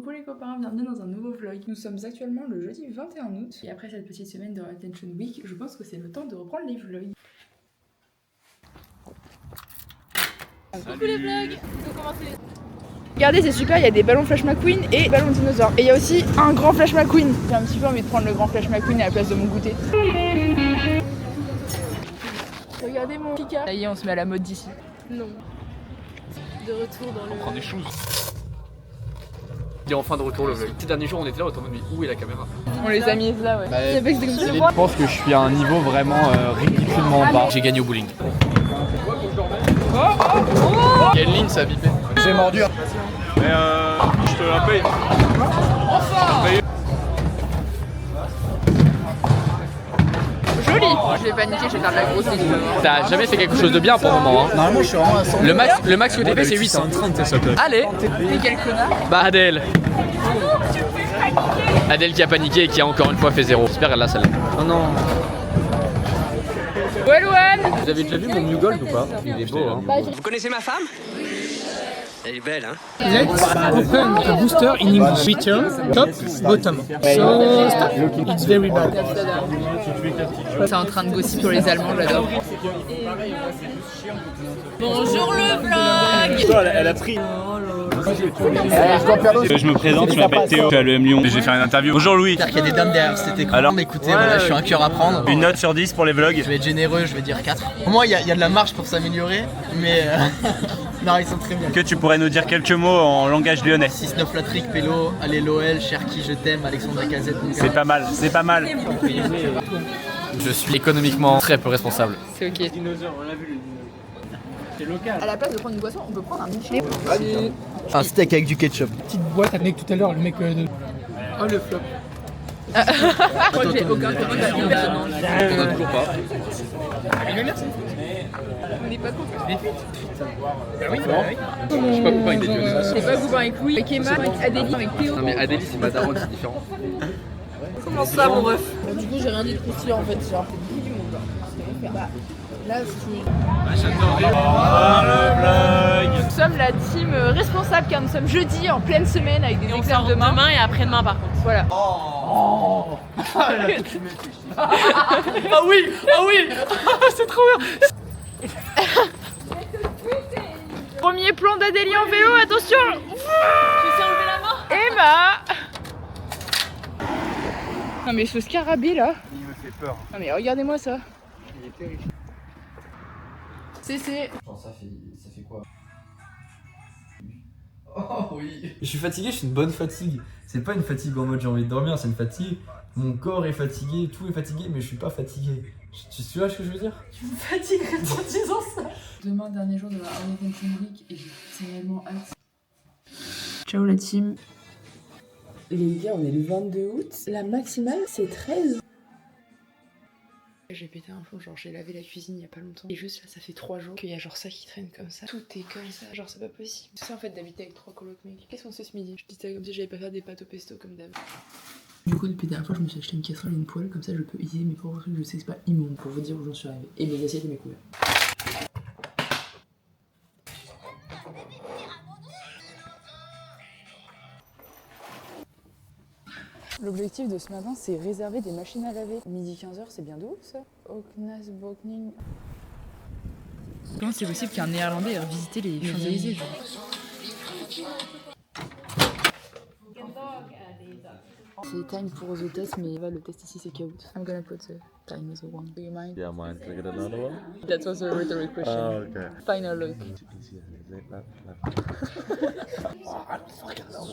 Coucou les copains, bienvenue dans un nouveau vlog. Nous sommes actuellement le jeudi 21 août et après cette petite semaine de Attention Week, je pense que c'est le temps de reprendre les vlogs. Coucou les vlogs, il faut commencer les... Regardez, c'est super, il y a des ballons Flash McQueen et des ballons dinosaures. Et il y a aussi un grand Flash McQueen. J'ai un petit peu envie de prendre le grand Flash McQueen à la place de mon goûter. Regardez mon Pika. Ça y est, on se met à la mode d'ici. Non. De retour dans le... On prend des choses. Il est enfin de retour le vlog. Ces derniers jours on était là, autant mais où est la caméra? On les a mises là, ouais. Je pense que je suis à un niveau vraiment ridiculement bas. J'ai gagné au bowling. Il y a une ligne, ça a bipé. J'ai mordu. Mais je te la paye. Enfin Joli. Je vais paniquer, je vais faire de la grosse ligne. T'as jamais fait quelque chose de bien pour le moment. Hein. Normalement, je suis vraiment à 100. Le max que t'as fait c'est 8. Hein. Allez. T'es quel connard? Bah Adèle. Adèle qui a paniqué et qui a encore une fois fait 0. J'espère qu'elle l'a celle-là. Oh non. Well, well. Vous avez déjà vu mon New Gold ou pas? Il est beau hein. Vous connaissez ma femme? Elle est belle, hein? Let's open the booster in English. Return, top, bottom. So stop. It's very bad. C'est en train de gossip pour les Allemands, j'adore. Bonjour le vlog. Elle a pris. Je me présente, je m'appelle Théo, je suis à l'EM Lyon et je vais faire une interview. Bonjour Louis. Il y a des dames derrière cet écran. Alors, écoutez, voilà, je suis un cœur à prendre. Une note sur 10 pour les vlogs. Je vais être généreux, je vais dire 4. Au moins, il y a de la marge pour s'améliorer, mais non, ils sont très bien. Que tu pourrais nous dire quelques mots en langage lyonnais? 6-9 Latrick, Pélo, allez l'OL, Cherki, je t'aime, Alexandre Lacazette. C'est pas mal, c'est pas mal. Je suis économiquement très peu responsable. C'est ok. À la place de prendre une boisson, on peut prendre un milkshake. Un steak avec du ketchup. Petite boîte avec tout à l'heure, le mec de... Oh le flop. Je crois que j'ai aucun copain qui a fait un On a toujours pas. On n'est pas copains. Je suis pas copain avec des dieux. C'est pas copain avec Louis, avec Emma, avec Adélie, avec Théo. Non mais Adélie c'est ma daronne, c'est différent. Comment ça mon ref? Du coup, j'ai rien dit de croustillant en fait, genre. Bah, là, nous sommes la team responsable car nous sommes jeudi en pleine semaine avec des Et on examens sort demain. demain et après-demain par contre. Voilà. Ah oui, c'est trop bien. Premier plan d'Adélie en vélo, attention. Je sais enlever la main. Emma. Non mais ce scarabée là. Il me fait peur. Non mais regardez-moi ça. Il est terrible. C'est Ça fait quoi? Oh oui. Je suis fatigué, je suis une bonne fatigue. C'est pas une fatigue en mode j'ai envie de dormir, c'est une fatigue. Mon corps est fatigué, tout est fatigué, mais je suis pas fatigué. Tu vois ce que je veux dire? Tu me fatigues en disant ça. demain, dernier jour de la Attention Week et j'ai tellement hâte. Ciao la team. Les gars, on est le 22 août. La maximale, c'est 13. J'ai pété un plomb, genre j'ai lavé la cuisine il y a pas longtemps. Et juste là, ça fait 3 jours qu'il y a genre ça qui traîne comme ça. Tout est comme ça, genre c'est pas possible. C'est ça en fait d'habiter avec 3 colocs, mec. Qu'est-ce qu'on se fait ce midi? Je dis ça comme si j'allais pas faire des pâtes au pesto comme d'hab. Du coup, depuis la dernière fois, je me suis acheté une casserole et une poêle, comme ça je peux utiliser mes propres trucs, je sais que c'est pas immonde pour vous dire où j'en suis arrivé. Et mes assiettes et mes couverts. L'objectif de ce matin, c'est réserver des machines à laver. Midi 15h, c'est bien d'où ça? Oknas Bokning. Comment c'est possible qu'un Néerlandais ait visité les Champs-Élysées? C'est time for the test, mais le test ici c'est chaos. I'm gonna put the time as a one. Do you mind? Yeah, mine. Can I get another one? That was a rhetoric question. Oh, okay. Final look. Oh, I don't fucking know.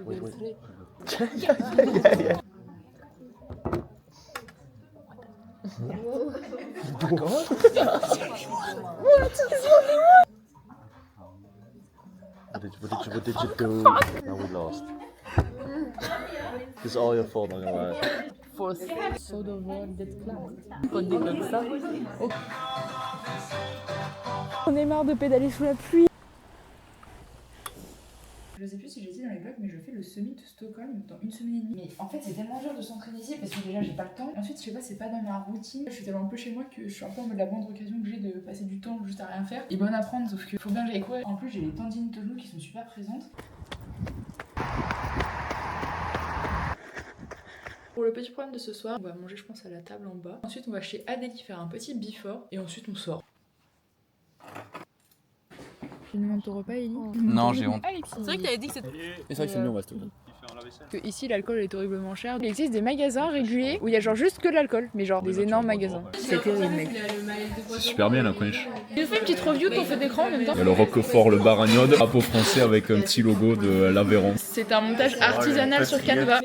Wait, wait. What did you do? Now we lost. It's all your fault, I'm gonna lie. For so the world gets classed. On dit comme ça. Oh. On est marre de pédaler sous la pluie. Je sais plus si j'ai dit dans les vlogs, mais je fais le Summit Stockholm dans une semaine et demie. Mais en fait, c'est tellement dur de s'entraîner ici parce que déjà, j'ai pas le temps. Et ensuite, je sais pas, c'est pas dans ma routine. Je suis tellement un peu chez moi que je suis un peu en mode la moindre occasion que j'ai de passer du temps juste à rien faire. Et bonne à prendre, sauf que faut bien que j'aille courir. En plus, j'ai les tendinites au genou qui sont super présentes. Pour le petit problème de ce soir, on va manger je pense à la table en bas. Ensuite on va chez Adélie faire un petit before et ensuite on sort. Tu demandes ton repas, Ellie? Non, j'ai honte. C'est vrai que t'avais dit que c'était. Et c'est vrai que c'est mieux, on va se Que ici l'alcool est horriblement cher. Il existe des magasins réguliers où il y a genre juste que de l'alcool, mais genre des énormes magasins. C'est terrible mec. C'est super bien la Quench. Tu nous fais une petite review de ton feu d'écran en même temps? Il y a le Roquefort, le Baragnode, drapeau français avec un petit logo de l'Aveyron. C'est un montage artisanal sur Canva.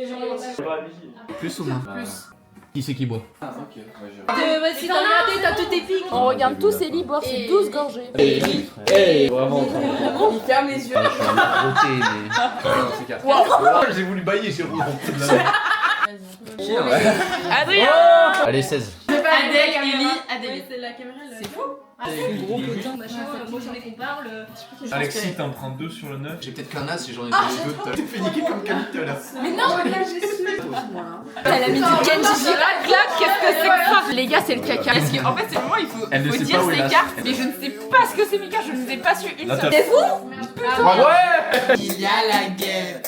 Plus ou moins? Plus. Qui c'est qui boit? Si t'as regardé, t'as tout tes pics. On regarde tous Ellie boire ses 12 gorgées. Vraiment. Il ferme les yeux. J'ai voulu bailler, j'ai roulé. Adrien. Allez, 16. Adèle, Ellie, c'est la caméra là. C'est fou. Gros potin, machin, moi j'en ai qu'on parle. Alexis, t'en prends 2 sur le 9. J'ai peut-être qu'un as si j'en ai deux tout à l'heure. T'es fait niquer comme Camille tout à l'heure. Mais non, elle a mis du Kenji Girac là, qu'est-ce que c'est que ça? Les gars, c'est le caca. Parce qu'en fait, c'est le moment où il faut dire ses cartes, mais je ne sais pas ce que c'est mes cartes, je ne les ai pas su une seule. C'est vous? Ouais. Il y a la guerre.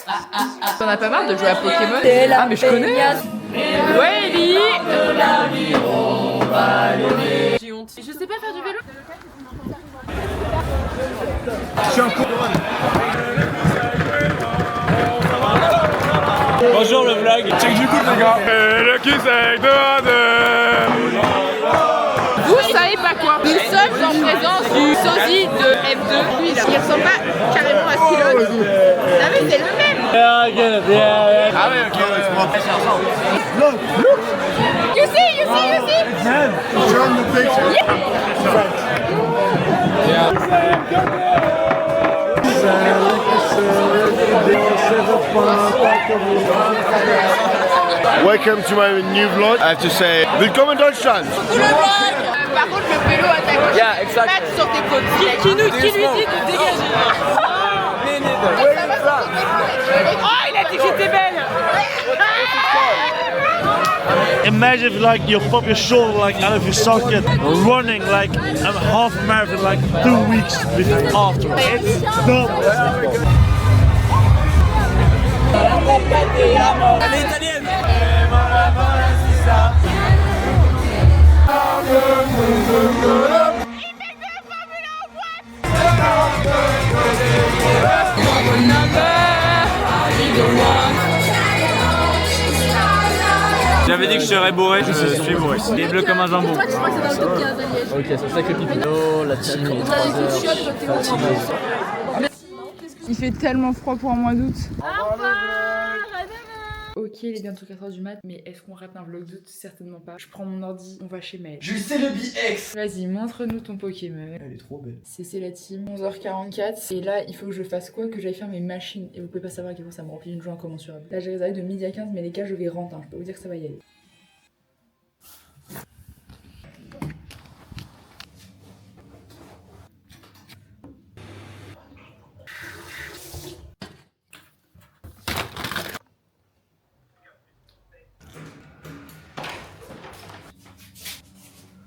T'en as pas marre de jouer à Pokémon? Ah mais je connais. Ouais Ellie. J'ai honte. Je sais pas faire du vélo. Bonjour le vlog. Check du coup les gars. Et le qui c'est Vous savez pas quoi? Nous sommes en présence du sosie de F2. Lui là, il ressemble pas carrément à ce qu'il a. Vous savez, c'est le même. Ah ouais, ok. You see? Welcome to my new vlog. I have to say, willkommen Deutschland. Par contre, le vélo à ta gauche, patte sur tes côtes. Qui lui dit de dégager. Oh, il a dit que j'étais belle. Imagine if like you pop your shoulder like out of your socket, running like a half marathon like 2 weeks after. It's dumb. Elle est italienne. J'avais dit que je serais bourré, je suis bourré. Il est bleu comme un jambon. Toi, tu crois que c'est dans le top qui a Daniel. Ok, c'est ça que pipi. Oh, la team. Il fait tellement froid pour un mois d'août. Ok, il est bientôt 4h du mat, mais est-ce qu'on rate un vlog d'août? Certainement pas. Je prends mon ordi, on va chez Maël. Je sais le BX. Vas-y, montre-nous ton Pokémon. Elle est trop belle. C'est la team. 11h44. Et là, il faut que je fasse quoi? Que j'aille faire mes machines. Et vous pouvez pas savoir à quel point ça me remplit une joie incommensurable. Là, j'ai réservé de midi à 15, mais les gars, je vais rentrer. Je peux vous dire que ça va y aller.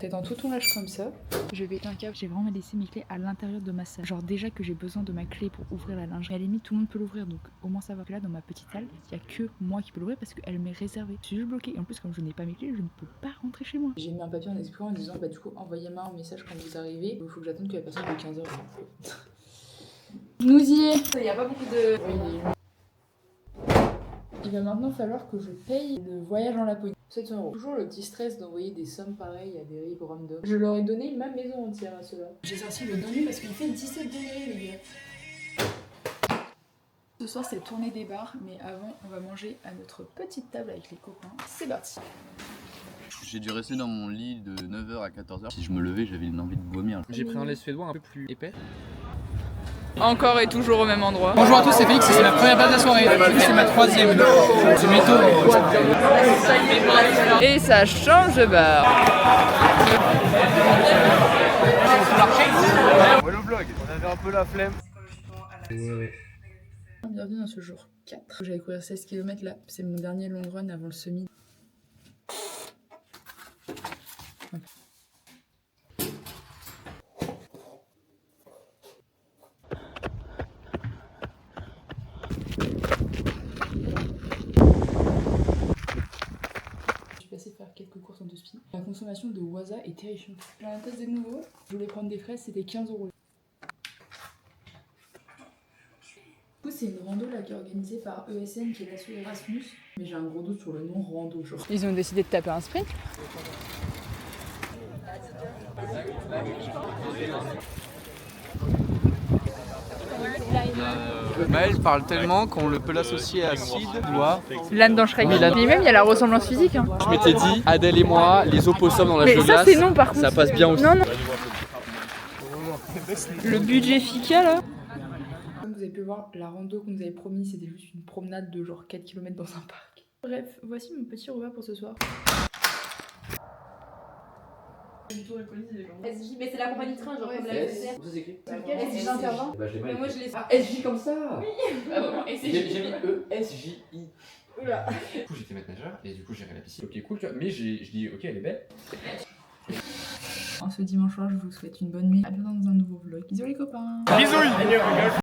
T'es dans tout ton linge comme ça. Je vais péter un câble. J'ai vraiment laissé mes clés à l'intérieur de ma salle. Genre déjà que j'ai besoin de ma clé pour ouvrir la lingerie. À la limite, tout le monde peut l'ouvrir, donc au moins ça va. Là, dans ma petite salle, il y a que moi qui peux l'ouvrir parce qu'elle m'est réservée. Je suis juste bloquée. Et en plus, comme je n'ai pas mes clés, je ne peux pas rentrer chez moi. J'ai mis un papier en expliquant en disant bah du coup envoyez-moi un message quand vous arrivez. Il faut que j'attende que la personne de 15h. Nous y est. Il n'y a pas beaucoup de. Il va maintenant falloir que je paye le voyage en Laponie. 700 €. Toujours le petit stress d'envoyer des sommes pareilles à des rigs random. Je leur ai donné ma maison entière à ceux-là. J'ai sorti le dernier parce qu'il fait 17 degrés les gars. Ce soir c'est tourner des bars, mais avant on va manger à notre petite table avec les copains. C'est parti. J'ai dû rester dans mon lit de 9h à 14h. Si je me levais, j'avais une envie de vomir. J'ai pris un lait suédois un peu plus épais. Encore et toujours au même endroit. Bonjour à tous, c'est Félix, c'est la première place de la soirée. C'est ma 3e. C'est métaux. Et ça change de bar. Ouais, le vlog, on avait un peu la flemme. Bienvenue dans ce jour 4. J'allais courir 16 km là. C'est mon dernier long run avant le semi. La consommation de Waza est terrifiante. J'ai un test des nouveaux, je voulais prendre des fraises, c'était 15 €. Du coup, c'est une rando là qui est organisée par ESN qui est l'asso Erasmus. Mais j'ai un gros doute sur le nom rando, genre. Ils ont décidé de taper un sprint. Maël parle tellement qu'on le peut l'associer à Sid ou à L'âne dans Shrek. Mais même, il y a la ressemblance physique. Hein. Je m'étais dit, Adèle et moi, les opossums dans la mais glace. ça, c'est non par contre. Ça passe bien aussi. Non, non. Le budget FICA là. Comme vous avez pu voir, la rando qu'on nous avait promis, c'était juste une promenade de genre 4 km dans un parc. Bref, voici mon petit repas pour ce soir. SJ, mais c'est la compagnie de train, genre comme la SNCF. Où ça s'écrit SJ Intervent. Bah, je l'ai mal Mais moi écrit. je l'ai. Ah, SJ comme ça. Oui. Ah bon, et c'est J'ai mis E-S-J-I. Oula. Du coup, j'étais maître nageur et du coup, j'irai à la piscine. Ok, cool, tu vois. Mais je dis, ok, elle est belle. En ce dimanche soir, je vous souhaite une bonne nuit. À bientôt dans un nouveau vlog. Bisous les copains. Bisous.